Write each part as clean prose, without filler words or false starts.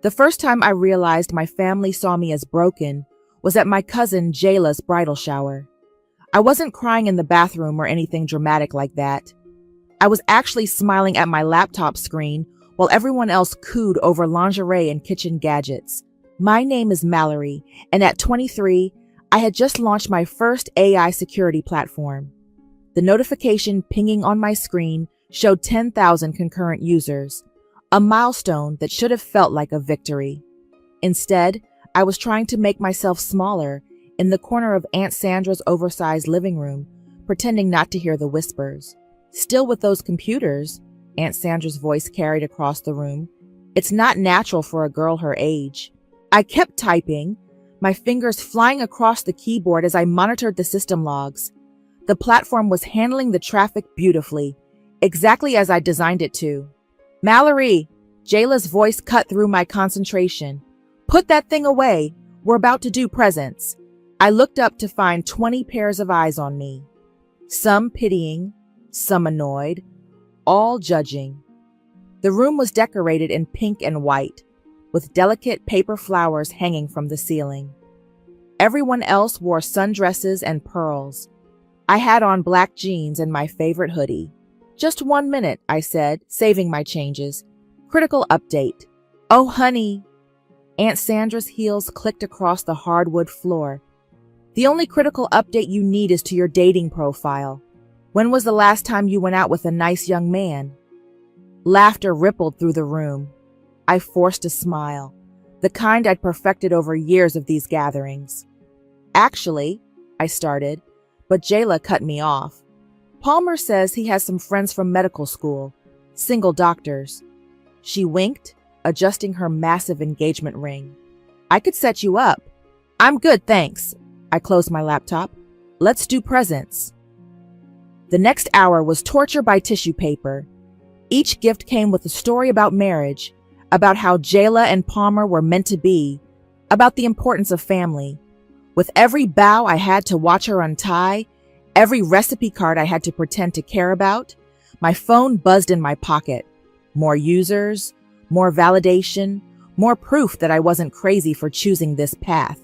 The first time I realized my family saw me as broken was at my cousin Jayla's bridal shower. I wasn't crying in the bathroom or anything dramatic like that. I was actually smiling at my laptop screen while everyone else cooed over lingerie and kitchen gadgets. My name is Mallory, and at 23, I had just launched my first AI security platform. The notification pinging on my screen showed 10,000 concurrent users, a milestone that should have felt like a victory. Instead, I was trying to make myself smaller in the corner of Aunt Sandra's oversized living room, pretending not to hear the whispers. Still with those computers, Aunt Sandra's voice carried across the room. It's not natural for a girl her age. I kept typing, my fingers flying across the keyboard as I monitored the system logs. The platform was handling the traffic beautifully, exactly as I designed it to. Mallory, Jayla's voice cut through my concentration. Put that thing away. We're about to do presents. I looked up to find 20 pairs of eyes on me. Some pitying, some annoyed, all judging. The room was decorated in pink and white, with delicate paper flowers hanging from the ceiling. Everyone else wore sundresses and pearls. I had on black jeans and my favorite hoodie. Just 1 minute, I said, saving my changes. Critical update. Oh, honey. Aunt Sandra's heels clicked across the hardwood floor. The only critical update you need is to your dating profile. When was the last time you went out with a nice young man? Laughter rippled through the room. I forced a smile, the kind I'd perfected over years of these gatherings. Actually, I started, but Jayla cut me off. Palmer says he has some friends from medical school, single doctors. She winked, adjusting her massive engagement ring. I could set you up. I'm good, thanks. I closed my laptop. Let's do presents. The next hour was torture by tissue paper. Each gift came with a story about marriage, about how Jayla and Palmer were meant to be, about the importance of family. With every bow I had to watch her untie, every recipe card I had to pretend to care about, my phone buzzed in my pocket. More users, more validation, more proof that I wasn't crazy for choosing this path.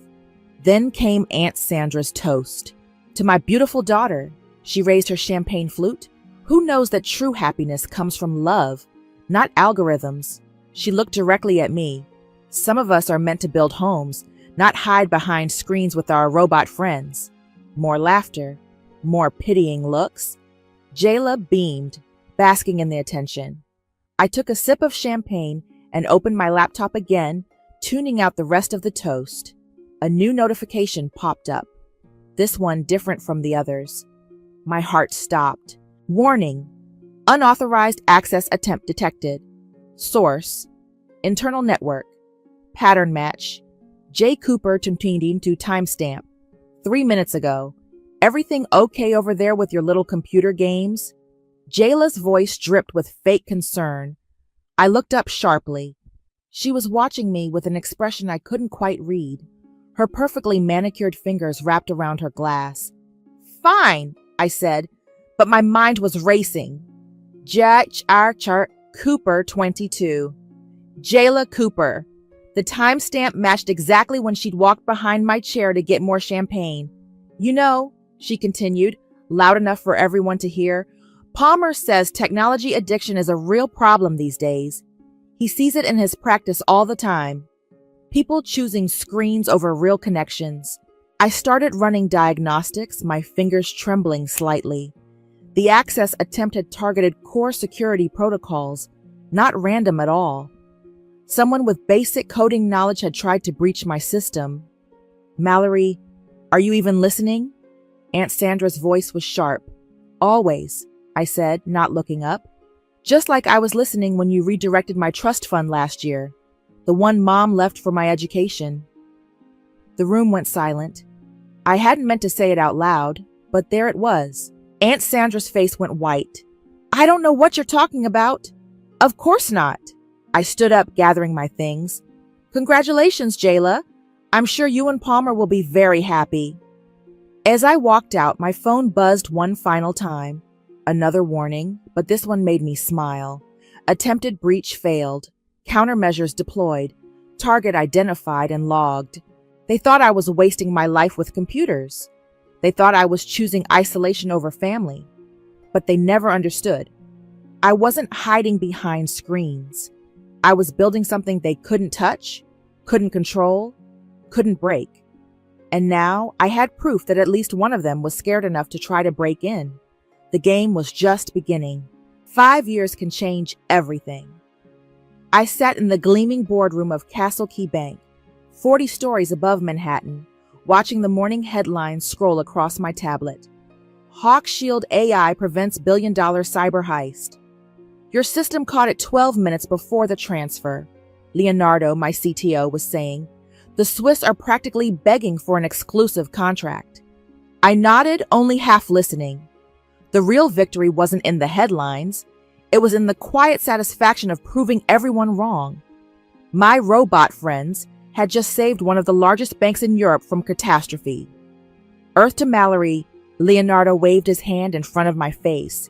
Then came Aunt Sandra's toast. To my beautiful daughter, she raised her champagne flute. Who knows that true happiness comes from love, not algorithms? She looked directly at me. Some of us are meant to build homes, not hide behind screens with our robot friends. More laughter, more pitying looks. Jayla beamed, basking in the attention. I took a sip of champagne and opened my laptop again, tuning out the rest of the toast. A new notification popped up, this one different from the others. My heart stopped. Warning: unauthorized access attempt detected. Source: internal network. Pattern match. J. Cooper to timestamp. 3 minutes ago. Everything okay over there with your little computer games? Jayla's voice dripped with fake concern. I looked up sharply. She was watching me with an expression I couldn't quite read. Her perfectly manicured fingers wrapped around her glass. Fine, I said, but my mind was racing. J.R. Cooper 22. Jayla Cooper. The timestamp matched exactly when she'd walked behind my chair to get more champagne. You know, she continued, loud enough for everyone to hear, Palmer says technology addiction is a real problem these days. He sees it in his practice all the time. People choosing screens over real connections. I started running diagnostics, my fingers trembling slightly. The access attempt had targeted core security protocols, not random at all. Someone with basic coding knowledge had tried to breach my system. Mallory, are you even listening? Aunt Sandra's voice was sharp. Always, I said, not looking up. Just like I was listening when you redirected my trust fund last year, the one Mom left for my education. The room went silent. I hadn't meant to say it out loud, but there it was. Aunt Sandra's face went white. I don't know what you're talking about. Of course not. I stood up, gathering my things. Congratulations, Jayla. I'm sure you and Palmer will be very happy. As I walked out, my phone buzzed one final time. Another warning, but this one made me smile. Attempted breach failed. Countermeasures deployed. Target identified and logged. They thought I was wasting my life with computers. They thought I was choosing isolation over family. But they never understood. I wasn't hiding behind screens. I was building something they couldn't touch, couldn't control, couldn't break. And now I had proof that at least one of them was scared enough to try to break in. The game was just beginning. 5 years can change everything. I sat in the gleaming boardroom of Castle Key Bank, 40 stories above Manhattan, watching the morning headlines scroll across my tablet. Hawkshield AI prevents billion-dollar cyber heist. Your system caught it 12 minutes before the transfer, Leonardo, my CTO, was saying. The Swiss are practically begging for an exclusive contract. I nodded, only half listening. The real victory wasn't in the headlines. It was in the quiet satisfaction of proving everyone wrong. My robot friends had just saved one of the largest banks in Europe from catastrophe. Earth to Mallory, Leonardo waved his hand in front of my face.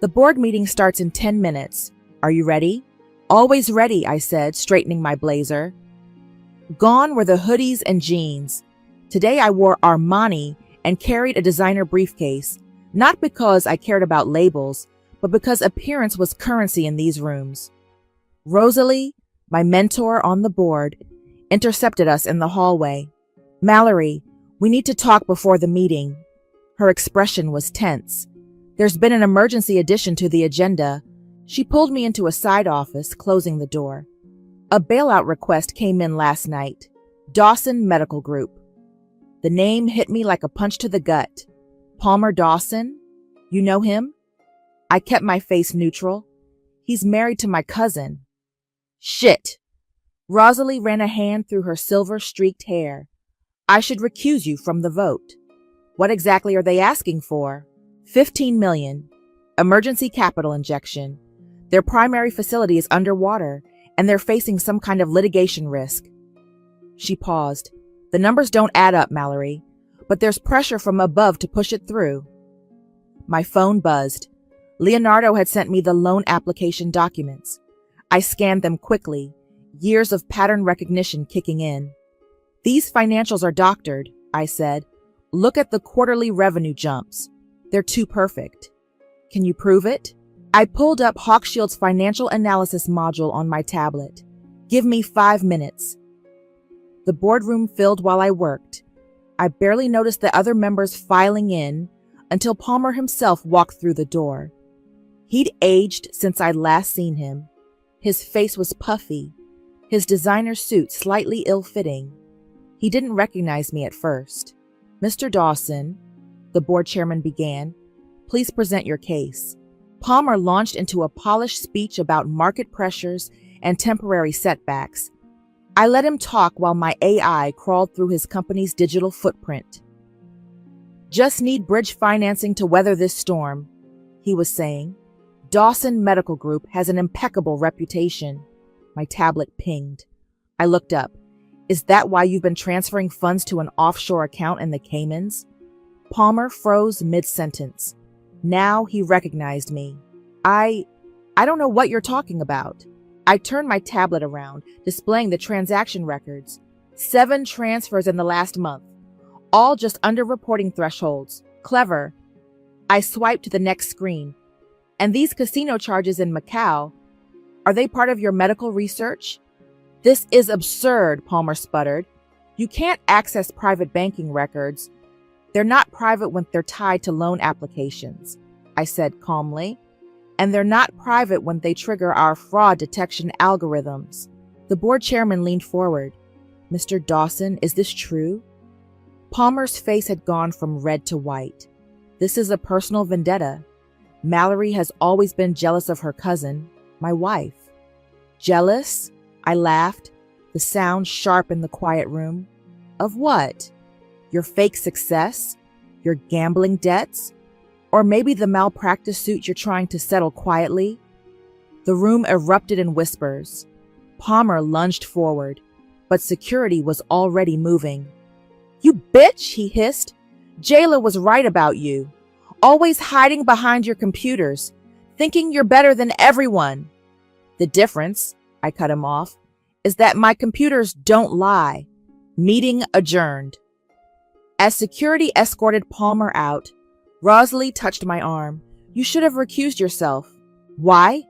The board meeting starts in 10 minutes. Are you ready? Always ready, I said, straightening my blazer. Gone were the hoodies and jeans. Today I wore Armani and carried a designer briefcase, not because I cared about labels, but because appearance was currency in these rooms. Rosalie, my mentor on the board, intercepted us in the hallway. Mallory, we need to talk before the meeting. Her expression was tense. There's been an emergency addition to the agenda. She pulled me into a side office, closing the door. A bailout request came in last night. Dawson Medical Group. The name hit me like a punch to the gut. Palmer Dawson? You know him? I kept my face neutral. He's married to my cousin. Shit. Rosalie ran a hand through her silver-streaked hair. I should recuse you from the vote. What exactly are they asking for? $15 million. Emergency capital injection. Their primary facility is underwater, and they're facing some kind of litigation risk. She paused. The numbers don't add up, Mallory, but there's pressure from above to push it through. My phone buzzed. Leonardo had sent me the loan application documents. I scanned them quickly, years of pattern recognition kicking in. These financials are doctored, I said. Look at the quarterly revenue jumps. They're too perfect. Can you prove it? I pulled up Hawkshield's financial analysis module on my tablet. Give me 5 minutes. The boardroom filled while I worked. I barely noticed the other members filing in until Palmer himself walked through the door. He'd aged since I'd last seen him. His face was puffy, his designer suit slightly ill-fitting. He didn't recognize me at first. Mr. Dawson, the board chairman began, please present your case. Palmer launched into a polished speech about market pressures and temporary setbacks. I let him talk while my AI crawled through his company's digital footprint. Just need bridge financing to weather this storm, he was saying. Dawson Medical Group has an impeccable reputation. My tablet pinged. I looked up. Is that why you've been transferring funds to an offshore account in the Caymans? Palmer froze mid-sentence. Now he recognized me. I don't know what you're talking about. I turned my tablet around, displaying the transaction records. 7 transfers in the last month, all just under reporting thresholds. Clever. I swiped to the next screen. And these casino charges in Macau, are they part of your medical research? This is absurd, Palmer sputtered. You can't access private banking records. They're not private when they're tied to loan applications, I said calmly. And they're not private when they trigger our fraud detection algorithms. The board chairman leaned forward. Mr. Dawson, is this true? Palmer's face had gone from red to white. This is a personal vendetta. Mallory has always been jealous of her cousin, my wife. Jealous? I laughed, the sound sharp in the quiet room. Of what? Your fake success? Your gambling debts? Or maybe the malpractice suit you're trying to settle quietly? The room erupted in whispers. Palmer lunged forward, but security was already moving. You bitch, he hissed. Jayla was right about you. Always hiding behind your computers, thinking you're better than everyone. The difference, I cut him off, is that my computers don't lie. Meeting adjourned. As security escorted Palmer out, Rosalie touched my arm. You should have recused yourself. Why?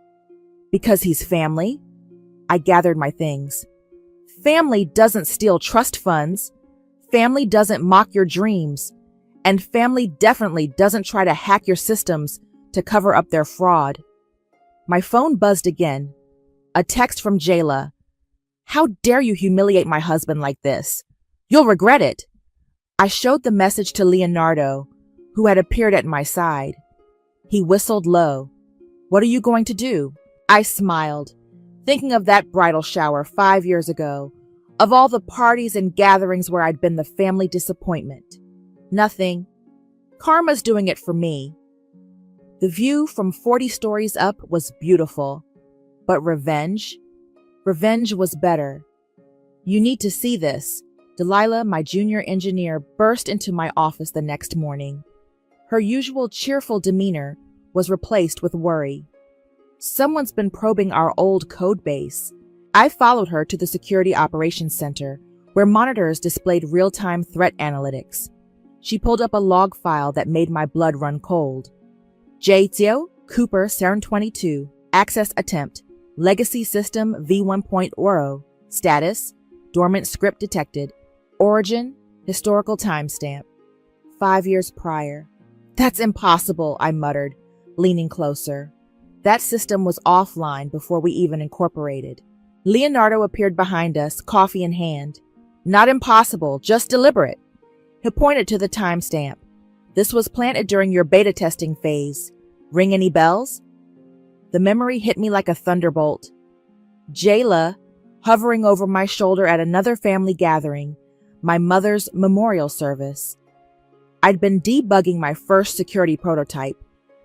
Because he's family. I gathered my things. Family doesn't steal trust funds. Family doesn't mock your dreams. And family definitely doesn't try to hack your systems to cover up their fraud. My phone buzzed again. A text from Jayla. How dare you humiliate my husband like this? You'll regret it. I showed the message to Leonardo, who had appeared at my side. He whistled low. What are you going to do? I smiled, thinking of that bridal shower 5 years ago, of all the parties and gatherings where I'd been the family disappointment. Nothing. Karma's doing it for me. The view from 40 stories up was beautiful, but revenge? Revenge was better. You need to see this. Delilah, my junior engineer, burst into my office the next morning. Her usual cheerful demeanor was replaced with worry. Someone's been probing our old code base. I followed her to the Security Operations Center, where monitors displayed real-time threat analytics. She pulled up a log file that made my blood run cold. J-Tio, Cooper, Saturn 22, access attempt, legacy system V1.0, status, dormant script detected, origin, historical timestamp, 5 years prior. That's impossible, I muttered, leaning closer. That system was offline before we even incorporated. Leonardo appeared behind us, coffee in hand. Not impossible, just deliberate. He pointed to the timestamp. This was planted during your beta testing phase. Ring any bells? The memory hit me like a thunderbolt. Jayla, hovering over my shoulder at another family gathering, my mother's memorial service. I'd been debugging my first security prototype,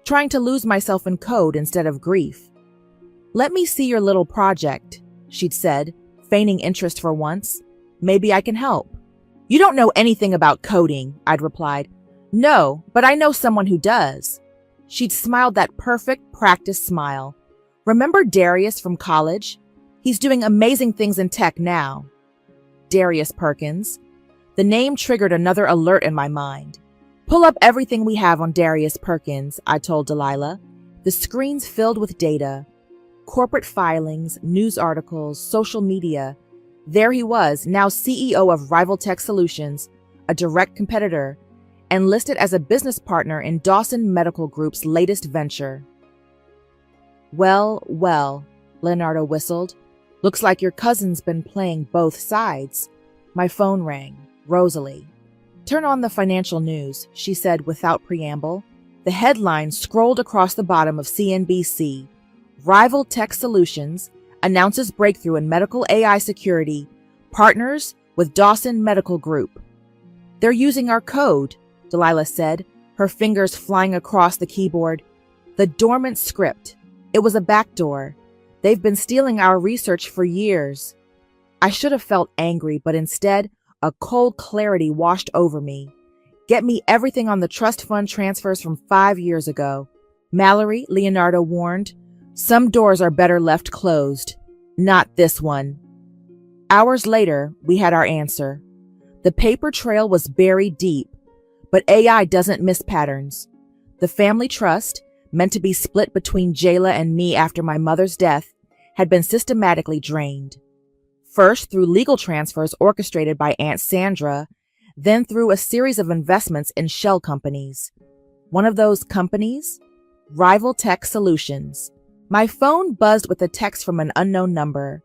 trying to lose myself in code instead of grief. Let me see your little project, she'd said, feigning interest for once. Maybe I can help. You don't know anything about coding, I'd replied. No, but I know someone who does. She'd smiled that perfect practice smile. Remember Darius from college? He's doing amazing things in tech now. Darius Perkins. The name triggered another alert in my mind. Pull up everything we have on Darius Perkins, I told Delilah. The screen's filled with data. Corporate filings, news articles, social media. There he was, now CEO of Rival Tech Solutions, a direct competitor, and listed as a business partner in Dawson Medical Group's latest venture. Well, well, Leonardo whistled. Looks like your cousin's been playing both sides. My phone rang. Rosalie. Turn on the financial news, she said without preamble. The headline scrolled across the bottom of CNBC. Rival Tech Solutions announces breakthrough in medical AI security, partners with Dawson Medical Group. They're using our code, Delilah said, her fingers flying across the keyboard. The dormant script. It was a backdoor. They've been stealing our research for years. I should have felt angry, but instead, a cold clarity washed over me. Get me everything on the trust fund transfers from 5 years ago. Mallory, Leonardo warned. Some doors are better left closed. Not this one. Hours later, we had our answer. The paper trail was buried deep, but AI doesn't miss patterns. The family trust, meant to be split between Jayla and me after my mother's death, had been systematically drained. First through legal transfers orchestrated by Aunt Sandra, then through a series of investments in shell companies. One of those companies? Rival Tech Solutions. My phone buzzed with a text from an unknown number.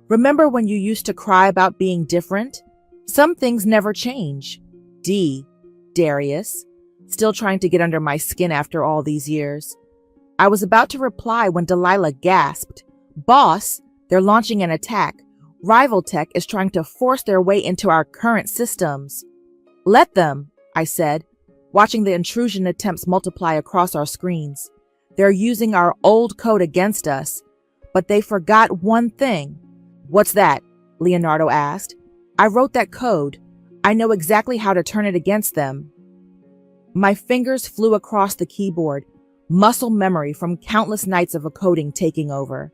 Remember when you used to cry about being different? Some things never change. D. Darius. Still trying to get under my skin after all these years. I was about to reply when Delilah gasped. Boss, they're launching an attack. Rival Tech is trying to force their way into our current systems. Let them, I said, watching the intrusion attempts multiply across our screens. They're using our old code against us, but they forgot one thing. What's that? Leonardo asked. I wrote that code. I know exactly how to turn it against them. My fingers flew across the keyboard, muscle memory from countless nights of coding taking over.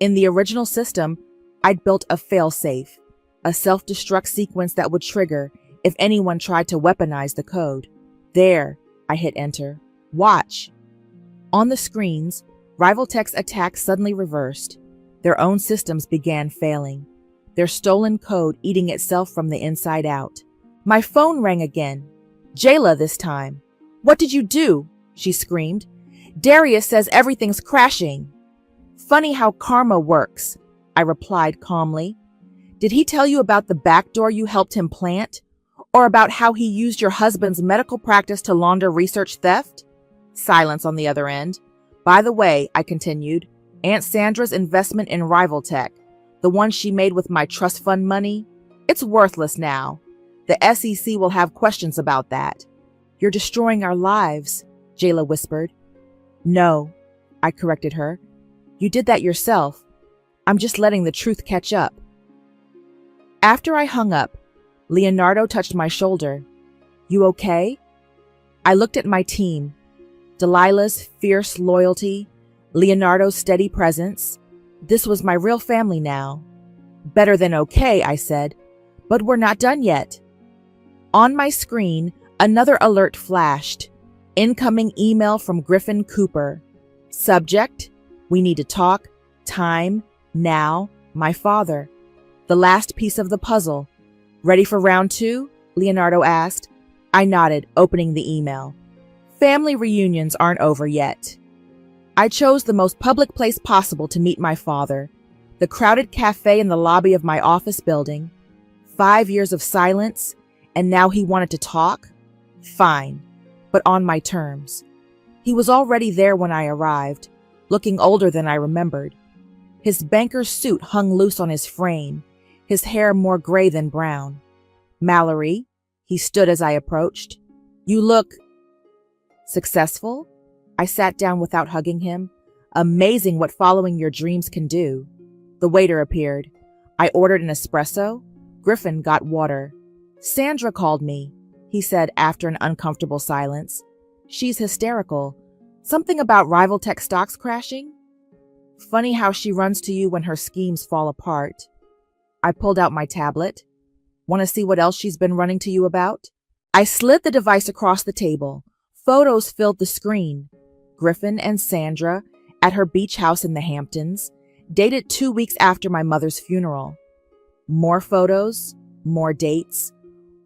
In the original system, I'd built a failsafe, a self-destruct sequence that would trigger if anyone tried to weaponize the code. There, I hit enter. Watch. On the screens, RivalTech's attack suddenly reversed. Their own systems began failing, their stolen code eating itself from the inside out. My phone rang again. Jayla this time. What did you do? She screamed. Darius says everything's crashing. Funny how karma works, I replied calmly. Did he tell you about the backdoor you helped him plant? Or about how he used your husband's medical practice to launder research theft? Silence on the other end. By the way, I continued, Aunt Sandra's investment in RivalTech, the one she made with my trust fund money, it's worthless now. The SEC will have questions about that. You're destroying our lives, Jayla whispered. No, I corrected her. You did that yourself. I'm just letting the truth catch up. After I hung up, Leonardo touched my shoulder. You okay? I looked at my team. Delilah's fierce loyalty, Leonardo's steady presence. This was my real family now. Better than okay, I said, but we're not done yet. On my screen, another alert flashed. Incoming email from Griffin Cooper. Subject, we need to talk. Time, now, my father. The last piece of the puzzle. Ready for round 2? Leonardo asked. I nodded, opening the email. Family reunions aren't over yet. I chose the most public place possible to meet my father, the crowded cafe in the lobby of my office building. 5 years of silence, and now he wanted to talk? Fine, but on my terms. He was already there when I arrived, looking older than I remembered. His banker's suit hung loose on his frame, his hair more gray than brown. Mallory, he stood as I approached. You look successful? I sat down without hugging him. Amazing what following your dreams can do. The waiter appeared. I ordered an espresso. Griffin got water. Sandra called me, he said after an uncomfortable silence. She's hysterical. Something about RivalTech stocks crashing? Funny how she runs to you when her schemes fall apart. I pulled out my tablet. Want to see what else she's been running to you about? I slid the device across the table. Photos filled the screen. Griffin and Sandra at her beach house in the Hamptons, dated 2 weeks after my mother's funeral. More photos, more dates,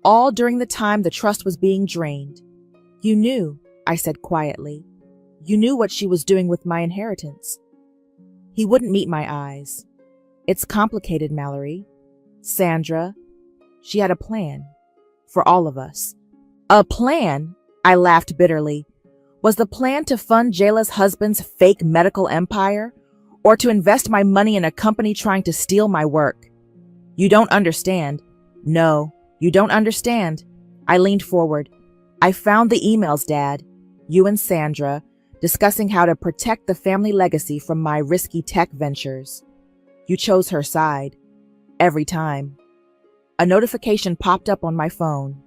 all during the time the trust was being drained. You knew, I said quietly. You knew what she was doing with my inheritance. He wouldn't meet my eyes. It's complicated, Mallory. Sandra, she had a plan. For all of us. A plan? I laughed bitterly. Was the plan to fund Jayla's husband's fake medical empire? Or to invest my money in a company trying to steal my work? You don't understand. No, you don't understand. I leaned forward. I found the emails, Dad. You and Sandra discussing how to protect the family legacy from my risky tech ventures. You chose her side. Every time. A notification popped up on my phone.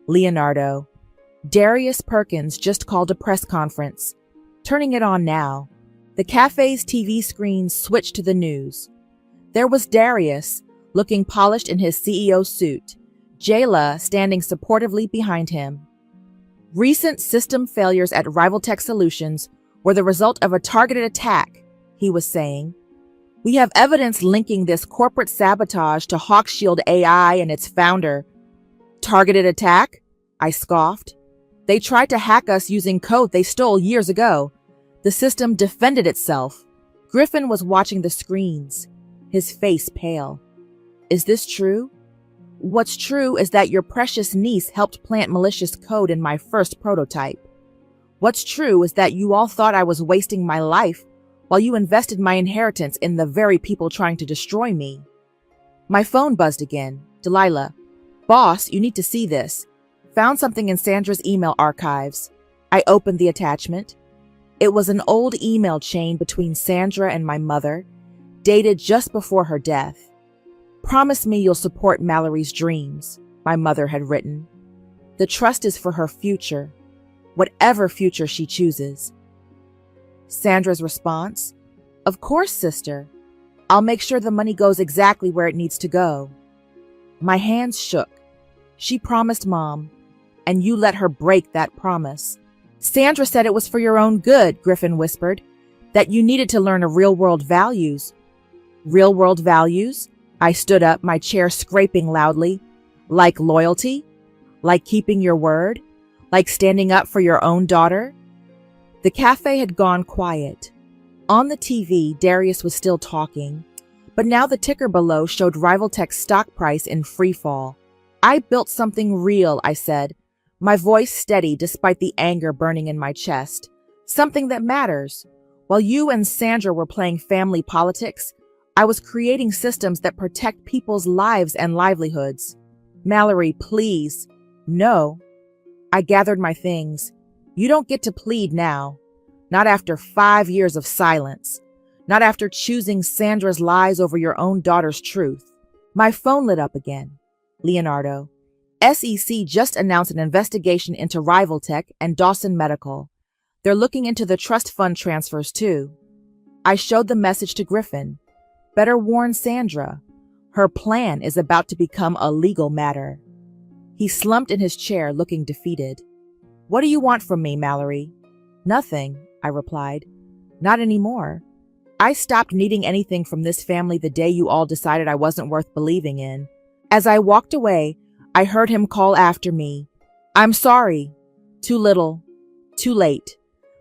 Leonardo. Darius Perkins just called a press conference. Turning it on now. The cafe's TV screen switched to the news. There was Darius, looking polished in his CEO suit. Jayla standing supportively behind him. Recent system failures at RivalTech Solutions were the result of a targeted attack, he was saying. We have evidence linking this corporate sabotage to Hawkshield AI and its founder. Targeted attack? I scoffed. They tried to hack us using code they stole years ago. The system defended itself. Griffin was watching the screens, his face pale. Is this true? What's true is that your precious niece helped plant malicious code in my first prototype. What's true is that you all thought I was wasting my life while you invested my inheritance in the very people trying to destroy me. My phone buzzed again. Delilah. Boss, you need to see this. Found something in Sandra's email archives. I opened the attachment. It was an old email chain between Sandra and my mother, dated just before her death. Promise me you'll support Mallory's dreams, my mother had written. The trust is for her future, whatever future she chooses. Sandra's response? Of course, sister. I'll make sure the money goes exactly where it needs to go." My hands shook. "She promised, Mom, and you let her break that promise." "Sandra said it was for your own good," Griffin whispered, "that you needed to learn real-world values." "Real-world values?" I stood up, my chair scraping loudly. "Like loyalty? Like keeping your word? Like standing up for your own daughter?" The cafe had gone quiet. On the TV, Darius was still talking, but now the ticker below showed Rivaltech's stock price in free fall. "I built something real," I said, my voice steady despite the anger burning in my chest. "Something that matters. While you and Sandra were playing family politics, I was creating systems that protect people's lives and livelihoods." "Mallory, please." "No." I gathered my things. "You don't get to plead now. Not after 5 years of silence. Not after choosing Sandra's lies over your own daughter's truth." My phone lit up again. "Leonardo, SEC just announced an investigation into Rivaltech and Dawson Medical. They're looking into the trust fund transfers too." I showed the message to Griffin. "Better warn Sandra. Her plan is about to become a legal matter." He slumped in his chair, looking defeated. "What do you want from me, Mallory?" "Nothing," I replied. "Not anymore. I stopped needing anything from this family the day you all decided I wasn't worth believing in." As I walked away, I heard him call after me. "I'm sorry. Too little. Too late.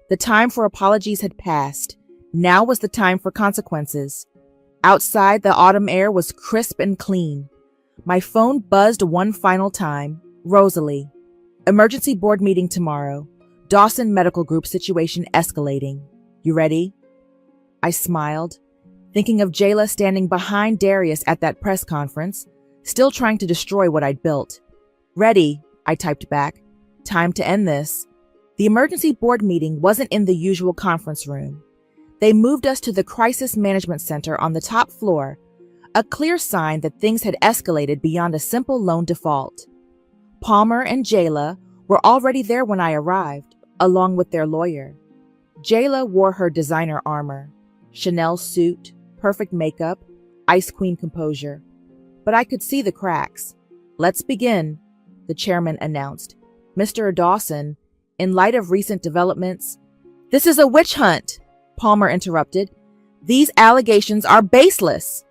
The time for apologies had passed. Now was the time for consequences." Outside, the autumn air was crisp and clean. My phone buzzed one final time. "Rosalie. Emergency board meeting tomorrow. Dawson Medical Group situation escalating. You ready?" I smiled, thinking of Jayla standing behind Darius at that press conference, still trying to destroy what I'd built. "Ready," I typed back. "Time to end this." The emergency board meeting wasn't in the usual conference room. They moved us to the Crisis Management Center on the top floor, a clear sign that things had escalated beyond a simple loan default. Palmer and Jayla were already there when I arrived, along with their lawyer. Jayla wore her designer armor, Chanel suit, perfect makeup, Ice Queen composure. But I could see the cracks. "Let's begin," the chairman announced. "Mr. Dawson, in light of recent developments—" "This is a witch hunt," Palmer interrupted. "These allegations are baseless."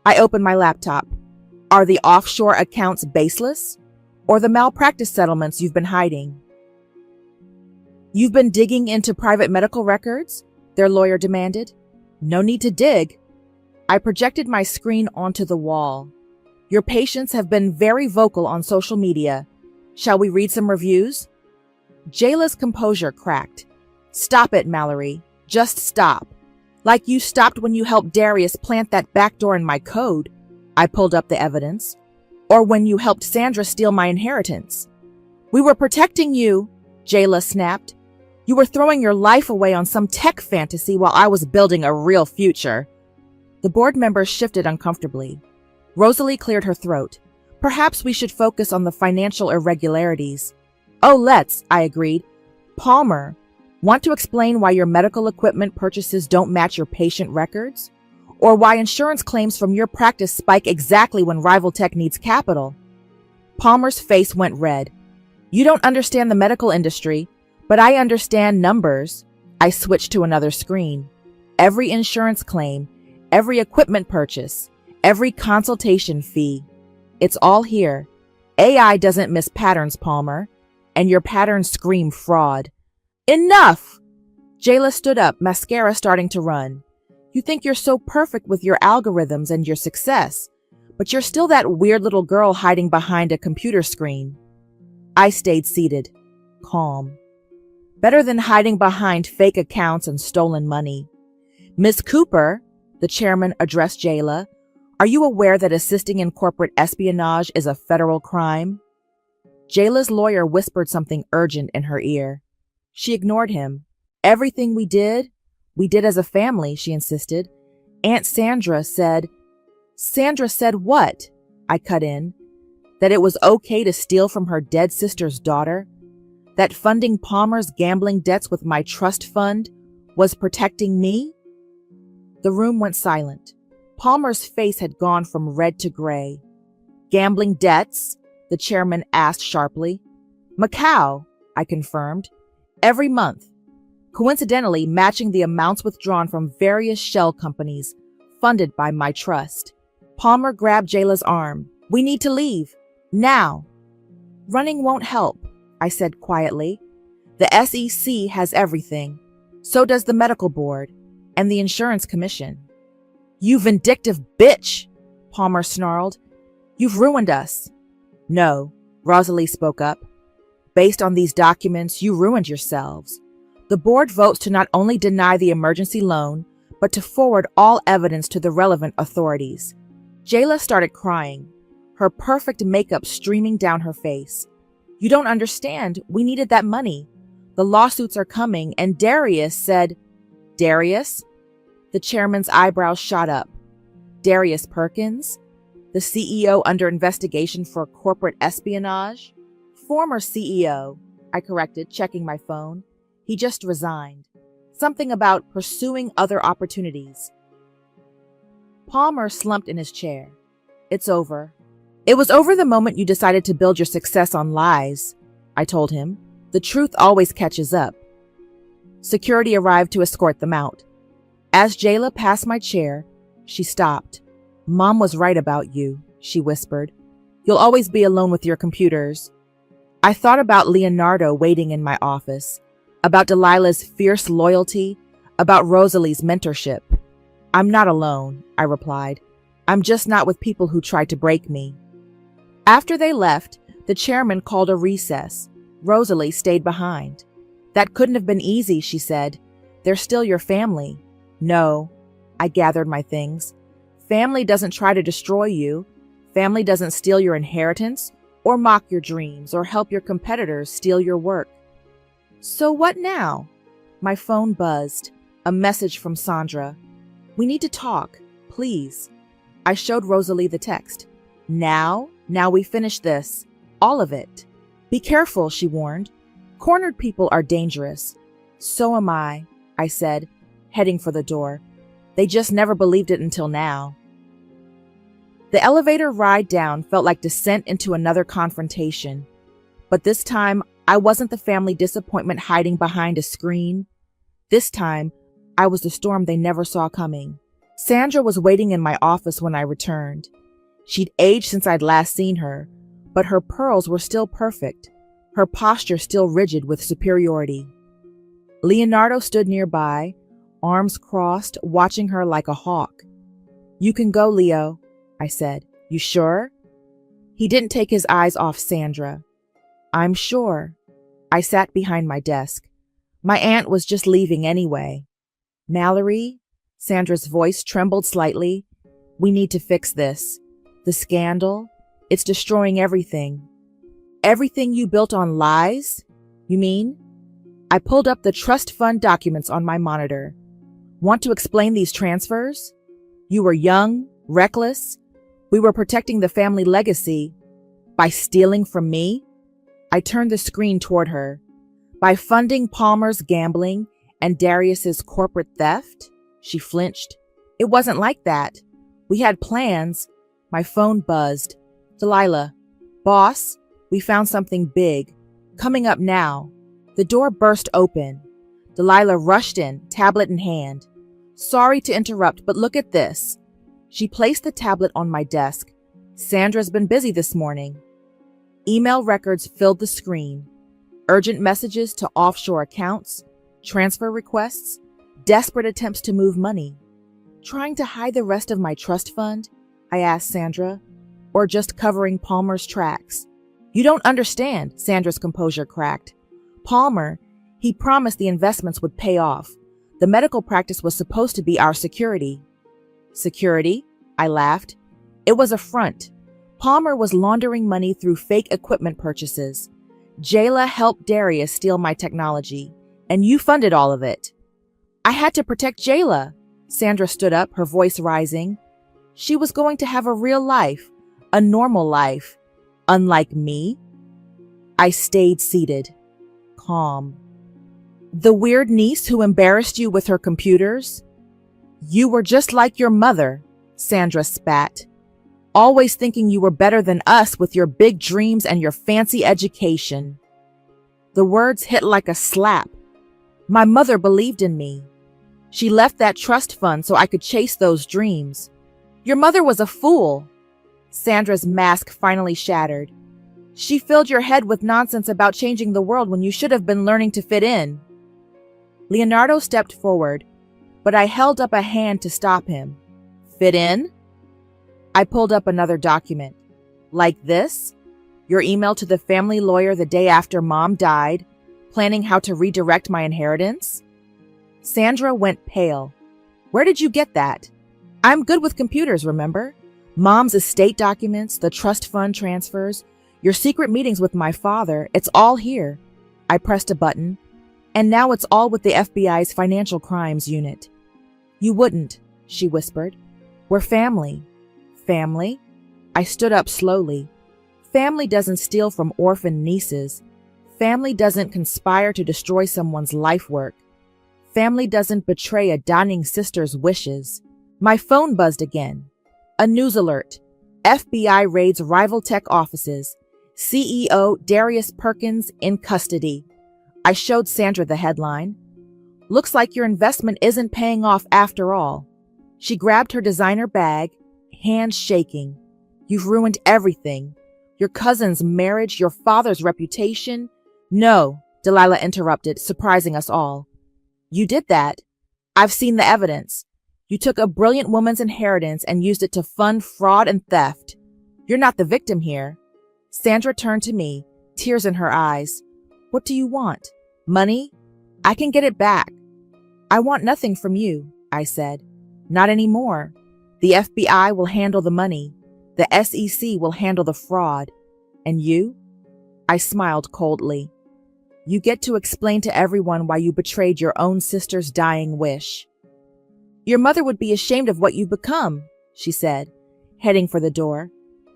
I opened my laptop. "Are the offshore accounts baseless? Or the malpractice settlements you've been hiding?" "You've been digging into private medical records?" their lawyer demanded. "No need to dig." I projected my screen onto the wall. "Your patients have been very vocal on social media. Shall we read some reviews?" Jayla's composure cracked. "Stop it, Mallory. Just stop. Like you stopped when you helped Darius plant that backdoor in my code." I pulled up the evidence. "Or when you helped Sandra steal my inheritance." "We were protecting you," Jayla snapped. "You were throwing your life away on some tech fantasy while I was building a real future." The board members shifted uncomfortably. Rosalie cleared her throat. "Perhaps we should focus on the financial irregularities." "Oh, let's," I agreed. "Palmer, want to explain why your medical equipment purchases don't match your patient records? Or why insurance claims from your practice spike exactly when Rivaltech needs capital?" Palmer's face went red. "You don't understand the medical industry, but I understand numbers." I switched to another screen. "Every insurance claim, every equipment purchase, every consultation fee. It's all here. AI doesn't miss patterns, Palmer, and your patterns scream fraud." "Enough!" Jayla stood up, mascara starting to run. "You think you're so perfect with your algorithms and your success, but you're still that weird little girl hiding behind a computer screen." I stayed seated, calm. Better than hiding behind fake accounts and stolen money. "Miss Cooper," the chairman addressed Jayla, "are you aware that assisting in corporate espionage is a federal crime?" Jayla's lawyer whispered something urgent in her ear. She ignored him. "Everything we did as a family," she insisted. "Aunt Sandra said—" "Sandra said what?" I cut in. "That it was okay to steal from her dead sister's daughter? That funding Palmer's gambling debts with my trust fund was protecting me?" The room went silent. Palmer's face had gone from red to gray. Gambling debts? The chairman asked sharply. Macau, I confirmed. Every month. Coincidentally matching the amounts withdrawn from various shell companies funded by my trust. Palmer grabbed Jayla's arm. We need to leave. Now. Running won't help, I said quietly. The SEC has everything. So does the medical board and the insurance commission. You vindictive bitch, Palmer snarled. You've ruined us. No, Rosalie spoke up. Based on these documents, you ruined yourselves. The board votes to not only deny the emergency loan, but to forward all evidence to the relevant authorities. Jayla started crying, her perfect makeup streaming down her face. You don't understand. We needed that money. The lawsuits are coming, and Darius said, Darius? The chairman's eyebrows shot up. Darius Perkins? The CEO under investigation for corporate espionage? Former CEO, I corrected, checking my phone. He just resigned. Something about pursuing other opportunities. Palmer slumped in his chair. It's over. It was over the moment you decided to build your success on lies, I told him. The truth always catches up. Security arrived to escort them out. As Jayla passed my chair, she stopped. Mom was right about you, she whispered. You'll always be alone with your computers. I thought about Leonardo waiting in my office, about Delilah's fierce loyalty, about Rosalie's mentorship. I'm not alone, I replied. I'm just not with people who tried to break me. After they left, the chairman called a recess. Rosalie stayed behind. That couldn't have been easy, she said. They're still your family. No, I gathered my things. Family doesn't try to destroy you. Family doesn't steal your inheritance, or mock your dreams, or help your competitors steal your work. So what now? My phone buzzed. A message from Sandra. We need to talk, please. I showed Rosalie the text. Now we finish this. All of it. Be careful, she warned. Cornered people are dangerous. So am I said, heading for the door. They just never believed it until now. The elevator ride down felt like descent into another confrontation. But this time, I wasn't the family disappointment hiding behind a screen. This time, I was the storm they never saw coming. Sandra was waiting in my office when I returned. She'd aged since I'd last seen her, but her pearls were still perfect, her posture still rigid with superiority. Leonardo stood nearby, arms crossed, watching her like a hawk. You can go, Leo, I said. You sure? He didn't take his eyes off Sandra. I'm sure. I sat behind my desk. My aunt was just leaving anyway. Mallory, Sandra's voice trembled slightly. We need to fix this. The scandal, it's destroying everything. Everything you built on lies? You mean? I pulled up the trust fund documents on my monitor. Want to explain these transfers? You were young, reckless. We were protecting the family legacy. By stealing from me? I turned the screen toward her. By funding Palmer's gambling and Darius's corporate theft? She flinched. It wasn't like that. We had plans. My phone buzzed. Delilah. Boss, we found something big. Coming up now. The door burst open. Delilah rushed in, tablet in hand. Sorry to interrupt, but look at this. She placed the tablet on my desk. Sandra's been busy this morning. Email records filled the screen. Urgent messages to offshore accounts, transfer requests, desperate attempts to move money. Trying to hide the rest of my trust fund? I asked Sandra. Or just covering Palmer's tracks? You don't understand, Sandra's composure cracked. Palmer, he promised the investments would pay off. The medical practice was supposed to be our security. Security? I laughed. It was a front. Palmer was laundering money through fake equipment purchases. Jayla helped Darius steal my technology, and you funded all of it. I had to protect Jayla. Sandra stood up, her voice rising. She was going to have a real life, a normal life, unlike me. I stayed seated, calm. The weird niece who embarrassed you with her computers? You were just like your mother, Sandra spat. Always thinking you were better than us with your big dreams and your fancy education. The words hit like a slap. My mother believed in me. She left that trust fund so I could chase those dreams. Your mother was a fool. Sandra's mask finally shattered. She filled your head with nonsense about changing the world when you should have been learning to fit in. Leonardo stepped forward, but I held up a hand to stop him. Fit in? I pulled up another document. Like this? Your email to the family lawyer the day after Mom died, planning how to redirect my inheritance? Sandra went pale. Where did you get that? I'm good with computers, remember? Mom's estate documents, the trust fund transfers, your secret meetings with my father, it's all here. I pressed a button, and now it's all with the FBI's Financial Crimes Unit. You wouldn't, she whispered. We're family. Family? I stood up slowly. Family doesn't steal from orphan nieces. Family doesn't conspire to destroy someone's life work. Family doesn't betray a dying sister's wishes. My phone buzzed again. A news alert. FBI raids rival tech offices. CEO Darius Perkins in custody. I showed Sandra the headline. Looks like your investment isn't paying off after all. She grabbed her designer bag, hands shaking. You've ruined everything. Your cousin's marriage, your father's reputation. No, Delilah interrupted, surprising us all. You did that. I've seen the evidence. You took a brilliant woman's inheritance and used it to fund fraud and theft. You're not the victim here. Sandra turned to me, tears in her eyes. What do you want? Money? I can get it back. I want nothing from you, I said. Not anymore. The FBI will handle the money. The SEC will handle the fraud. And you? I smiled coldly. You get to explain to everyone why you betrayed your own sister's dying wish. Your mother would be ashamed of what you've become, she said, heading for the door.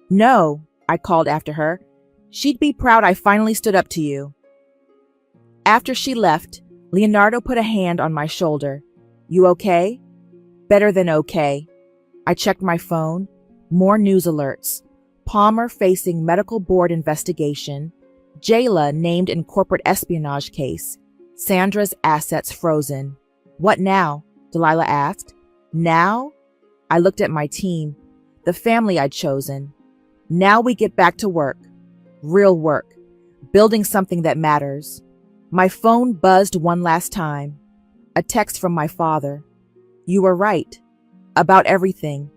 No, I called after her. She'd be proud I finally stood up to you. After she left, Leonardo put a hand on my shoulder. You okay? Better than okay. I checked my phone. More news alerts. Palmer facing medical board investigation. Jayla named in corporate espionage case. Sandra's assets frozen. What now? Delilah asked. Now? I looked at my team, the family I'd chosen. Now we get back to work. Real work. Building something that matters. My phone buzzed one last time. A text from my father. You were right. About everything.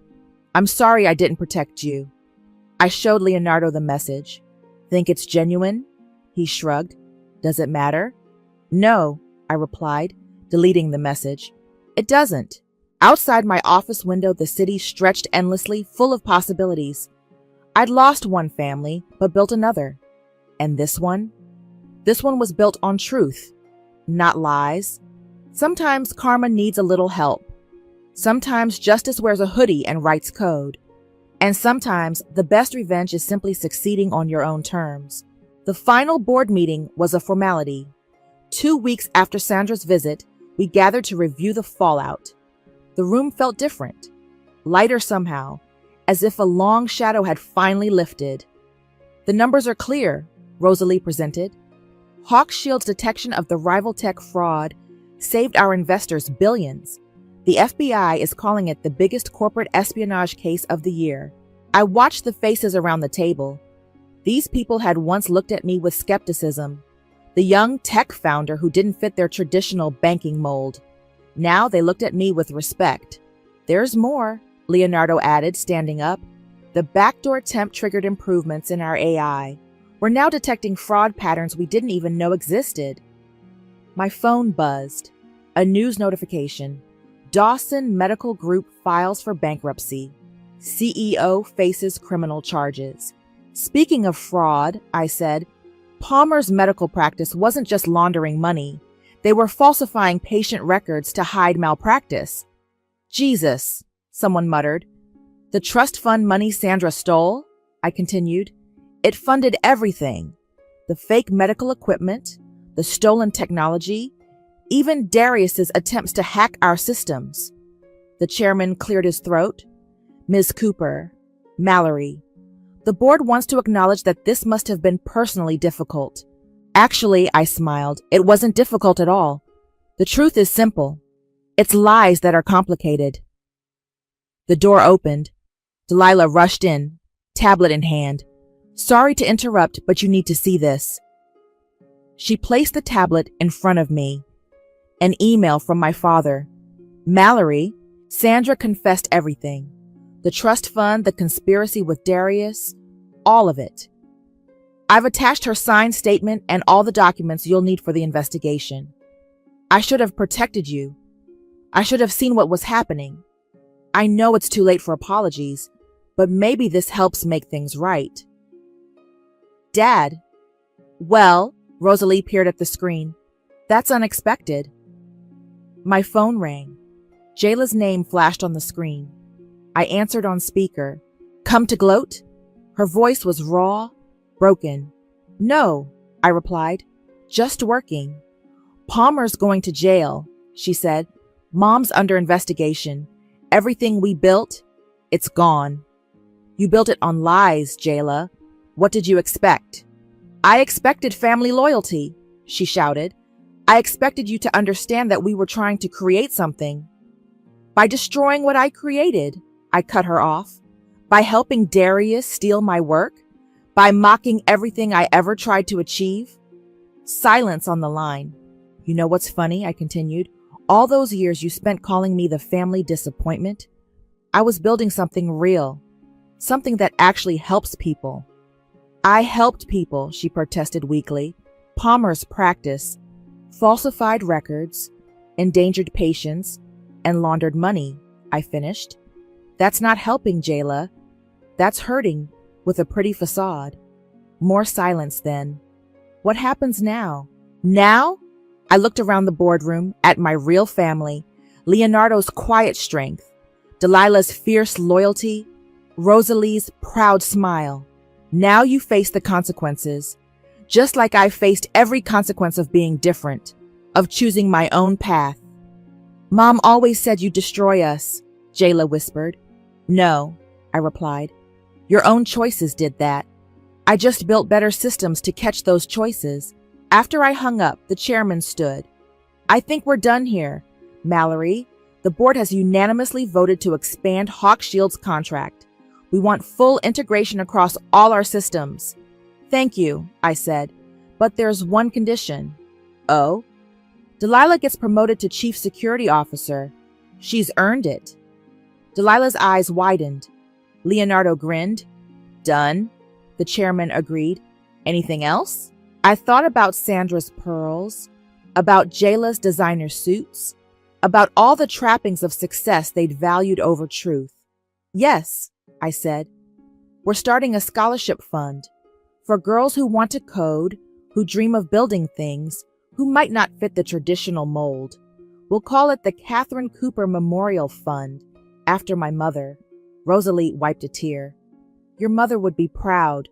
I'm sorry I didn't protect you. I showed Leonardo the message. Think it's genuine? He shrugged. Does it matter? No, I replied, deleting the message. It doesn't. Outside my office window, the city stretched endlessly, full of possibilities. I'd lost one family, but built another. And this one? This one was built on truth, not lies. Sometimes karma needs a little help. Sometimes justice wears a hoodie and writes code. And sometimes the best revenge is simply succeeding on your own terms. The final board meeting was a formality. 2 weeks after Sandra's visit, we gathered to review the fallout. The room felt different, lighter somehow, as if a long shadow had finally lifted. The numbers are clear, Rosalie presented. Hawkshield's detection of the rival tech fraud saved our investors billions. The FBI is calling it the biggest corporate espionage case of the year. I watched the faces around the table. These people had once looked at me with skepticism. The young tech founder who didn't fit their traditional banking mold. Now they looked at me with respect. There's more, Leonardo added, standing up. The backdoor temp triggered improvements in our AI. We're now detecting fraud patterns we didn't even know existed. My phone buzzed. A news notification. Dawson Medical Group files for bankruptcy. CEO faces criminal charges. Speaking of fraud, I said, Palmer's medical practice wasn't just laundering money. They were falsifying patient records to hide malpractice. Jesus, someone muttered. The trust fund money Sandra stole? I continued. It funded everything. The fake medical equipment, the stolen technology, even Darius's attempts to hack our systems. The chairman cleared his throat. Ms. Cooper, Mallory. The board wants to acknowledge that this must have been personally difficult. Actually, I smiled, it wasn't difficult at all. The truth is simple. It's lies that are complicated. The door opened. Delilah rushed in, tablet in hand. Sorry to interrupt, but you need to see this. She placed the tablet in front of me. An email from my father. Mallory, Sandra confessed everything. The trust fund, the conspiracy with Darius, all of it. I've attached her signed statement and all the documents you'll need for the investigation. I should have protected you. I should have seen what was happening. I know it's too late for apologies, but maybe this helps make things right. Dad. Well, Rosalie peered at the screen. That's unexpected. My phone rang. Jayla's name flashed on the screen. I answered on speaker. Come to gloat? Her voice was raw, broken. No, I replied. Just working. Palmer's going to jail, she said. Mom's under investigation. Everything we built, it's gone. You built it on lies, Jayla. What did you expect? I expected family loyalty, she shouted. I expected you to understand that we were trying to create something. By destroying what I created, I cut her off. By helping Darius steal my work? By mocking everything I ever tried to achieve? Silence on the line. You know what's funny, I continued. All those years you spent calling me the family disappointment, I was building something real, something that actually helps people. I helped people, she protested weakly. Palmer's practice, falsified records, endangered patients, and laundered money, I finished. That's not helping, Jayla. That's hurting with a pretty facade. More silence then. What happens now? Now? I looked around the boardroom at my real family, Leonardo's quiet strength, Delilah's fierce loyalty, Rosalie's proud smile. Now you face the consequences, just like I faced every consequence of being different, of choosing my own path. Mom always said you'd destroy us, Jayla whispered. No, I replied. Your own choices did that. I just built better systems to catch those choices. After I hung up, the chairman stood. I think we're done here. Mallory, the board has unanimously voted to expand Hawkshield's contract. We want full integration across all our systems. Thank you, I said, but there's one condition. Oh? Delilah gets promoted to Chief Security Officer. She's earned it. Delilah's eyes widened. Leonardo grinned. Done, the chairman agreed. Anything else? I thought about Sandra's pearls, about Jayla's designer suits, about all the trappings of success they'd valued over truth. Yes, I said. We're starting a scholarship fund for girls who want to code, who dream of building things, who might not fit the traditional mold. We'll call it the Catherine Cooper Memorial Fund, after my mother. Rosalie wiped a tear. Your mother would be proud.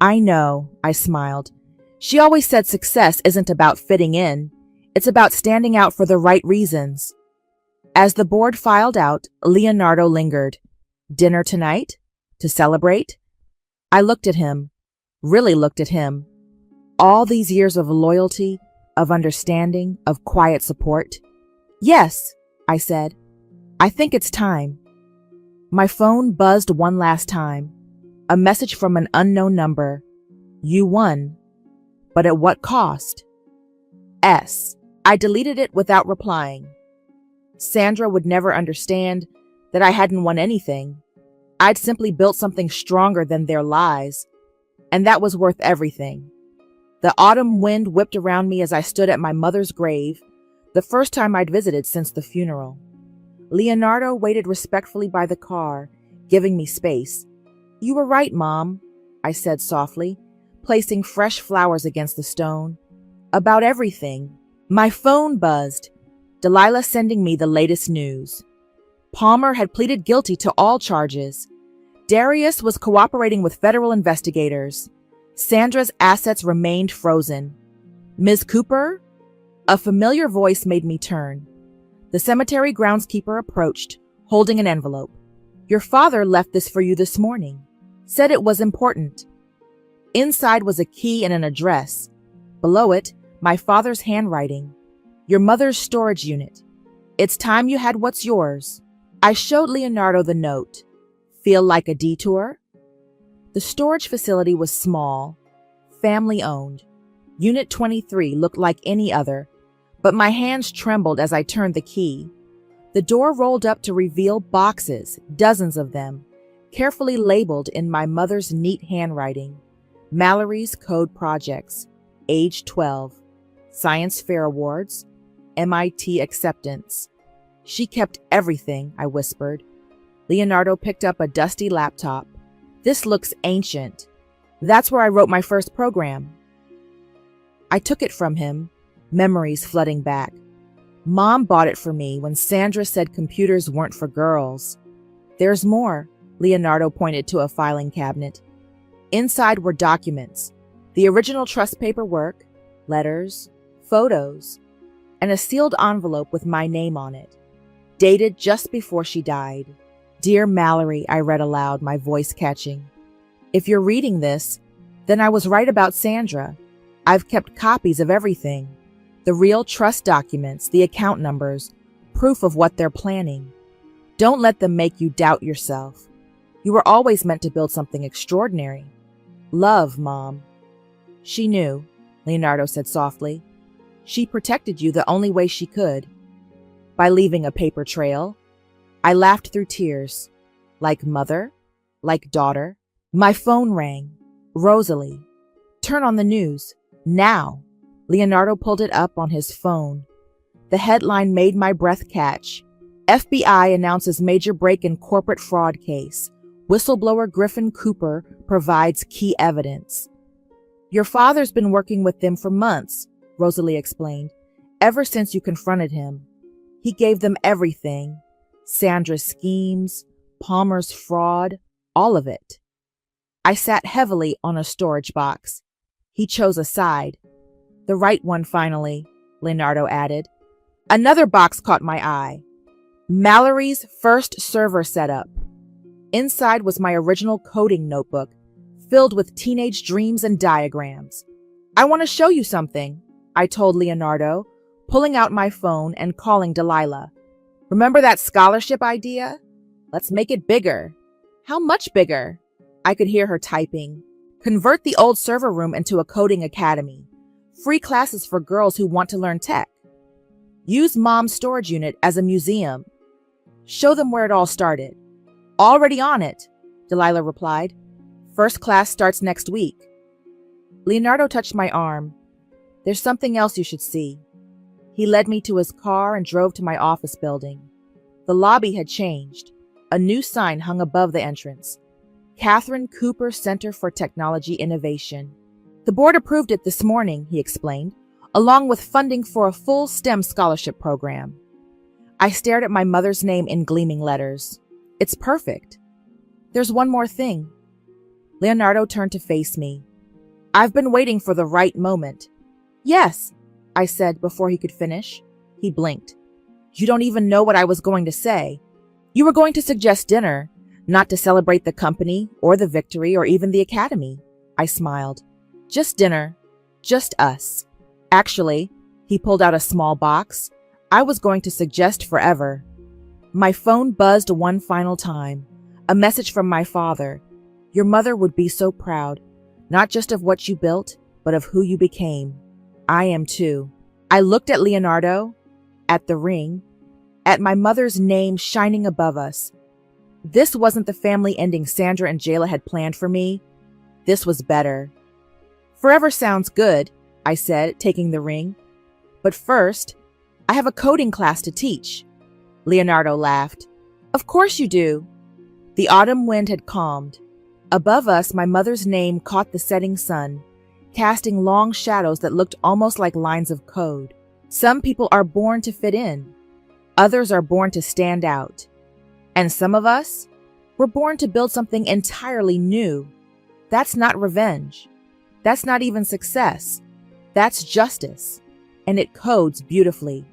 I know, I smiled. She always said success isn't about fitting in. It's about standing out for the right reasons. As the board filed out, Leonardo lingered. Dinner tonight? To celebrate? I looked at him, really looked at him. All these years of loyalty, of understanding, of quiet support. Yes, I said. I think it's time. My phone buzzed one last time. A message from an unknown number. You won. But at what cost? S. I deleted it without replying. Sandra would never understand that I hadn't won anything. I'd simply built something stronger than their lies, and that was worth everything. The autumn wind whipped around me as I stood at my mother's grave, the first time I'd visited since the funeral. Leonardo waited respectfully by the car, giving me space. You were right, Mom, I said softly, placing fresh flowers against the stone. About everything. My phone buzzed. Delilah sending me the latest news. Palmer had pleaded guilty to all charges. Darius was cooperating with federal investigators. Sandra's assets remained frozen. Ms. Cooper? A familiar voice made me turn. The cemetery groundskeeper approached, holding an envelope. Your father left this for you this morning. Said it was important. Inside was a key and an address. Below it, my father's handwriting. Your mother's storage unit. It's time you had what's yours. I showed Leonardo the note. Feel like a detour? The storage facility was small, family-owned. Unit 23 looked like any other, but my hands trembled as I turned the key. The door rolled up to reveal boxes, dozens of them, carefully labeled in my mother's neat handwriting. Mallory's Code Projects, age 12, Science Fair Awards, MIT acceptance. She kept everything, I whispered. Leonardo picked up a dusty laptop. This looks ancient. That's where I wrote my first program. I took it from him, memories flooding back. Mom bought it for me when Sandra said computers weren't for girls. There's more, Leonardo pointed to a filing cabinet. Inside were documents, the original trust paperwork, letters, photos, and a sealed envelope with my name on it, dated just before she died. Dear Mallory, I read aloud, my voice catching. If you're reading this, then I was right about Sandra. I've kept copies of everything. The real trust documents, the account numbers, proof of what they're planning. Don't let them make you doubt yourself. You were always meant to build something extraordinary. Love, Mom. She knew, Leonardo said softly. She protected you the only way she could. By leaving a paper trail. I laughed through tears. Like mother, like daughter. My phone rang. Rosalie. Turn on the news. Now. Leonardo pulled it up on his phone. The headline made my breath catch. FBI announces major break in corporate fraud case. Whistleblower Griffin Cooper provides key evidence. Your father's been working with them for months, Rosalie explained, ever since you confronted him. He gave them everything. Sandra's schemes, Palmer's fraud, all of it. I sat heavily on a storage box. He chose a side. The right one, finally, Leonardo added. Another box caught my eye. Mallory's first server setup. Inside was my original coding notebook, filled with teenage dreams and diagrams. I want to show you something, I told Leonardo, pulling out my phone and calling Delilah. Remember that scholarship idea? Let's make it bigger. How much bigger? I could hear her typing. Convert the old server room into a coding academy. Free classes for girls who want to learn tech. Use Mom's storage unit as a museum. Show them where it all started. Already on it, Delilah replied. First class starts next week. Leonardo touched my arm. There's something else you should see. He led me to his car and drove to my office building. The lobby had changed. A new sign hung above the entrance. Catherine Cooper Center for Technology Innovation. The board approved it this morning, he explained, along with funding for a full STEM scholarship program. I stared at my mother's name in gleaming letters. It's perfect. There's one more thing. Leonardo turned to face me. I've been waiting for the right moment. Yes, I said before he could finish. He blinked. You don't even know what I was going to say. You were going to suggest dinner, not to celebrate the company or the victory or even the academy. I smiled. Just dinner. Just us. Actually, he pulled out a small box. I was going to suggest forever. My phone buzzed one final time. A message from my father. Your mother would be so proud, not just of what you built, but of who you became. I am too. I looked at Leonardo, at the ring, at my mother's name shining above us. This wasn't the family ending Sandra and Jayla had planned for me. This was better. Forever sounds good, I said, taking the ring. But first, I have a coding class to teach. Leonardo laughed. Of course you do. The autumn wind had calmed. Above us, my mother's name caught the setting sun, casting long shadows that looked almost like lines of code. Some people are born to fit in. Others are born to stand out. And some of us, we're born to build something entirely new. That's not revenge. That's not even success. That's justice. And it codes beautifully.